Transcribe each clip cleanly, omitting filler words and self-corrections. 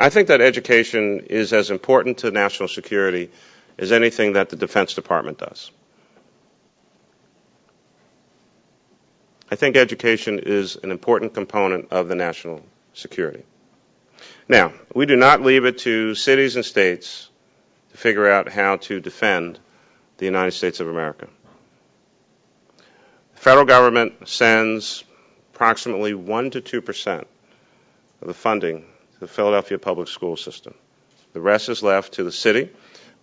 I think that education is as important to national security as anything that the Defense Department does. I think education is an important component of the national security. Now, we do not leave it to cities and states to figure out how to defend the United States of America. The federal government sends approximately 1 to 2% of the funding to the Philadelphia public school system. The rest is left to the city,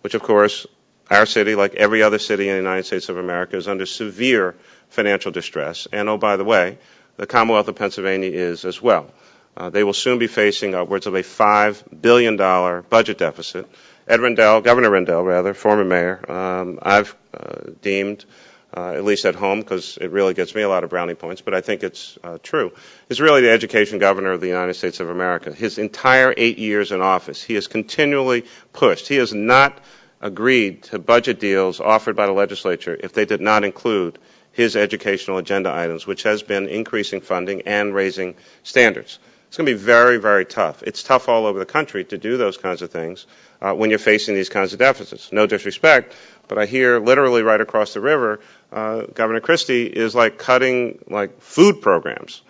which of course, our city, like every other city in the United States of America, is under severe financial distress. And oh, by the way, the Commonwealth of Pennsylvania is as well. They will soon be facing upwards of a $5 billion budget deficit. Governor Rendell, former mayor, I've deemed, at least at home, because it really gets me a lot of brownie points, but I think it's true, is really the education governor of the United States of America. His entire 8 years in office, he has continually pushed. He has not agreed to budget deals offered by the legislature if they did not include his educational agenda items, which has been increasing funding and raising standards. It's going to be very, very tough. It's tough all over the country to do those kinds of things when you're facing these kinds of deficits. No disrespect, but I hear literally right across the river, Governor Christie is like cutting food programs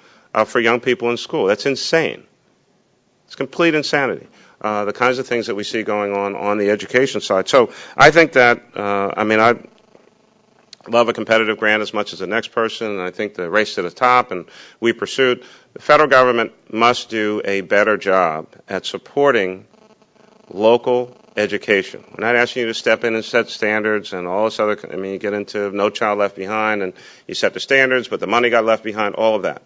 for young people in school. That's insane. It's complete insanity. The kinds of things that we see going on the education side. So I think that, I love a competitive grant as much as the next person, and I think the race to the top, and we pursued. The federal government must do a better job at supporting local education. We're not asking you to step in and set standards and all this other, you get into No Child Left Behind, and you set the standards, but the money got left behind, all of that.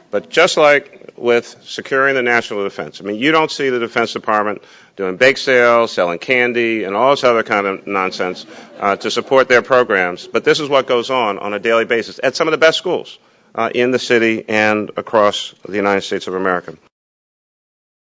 But just like with securing the national defense, you don't see the Defense Department doing bake sales, selling candy, and all this other kind of nonsense to support their programs. But this is what goes on a daily basis at some of the best schools in the city and across the United States of America.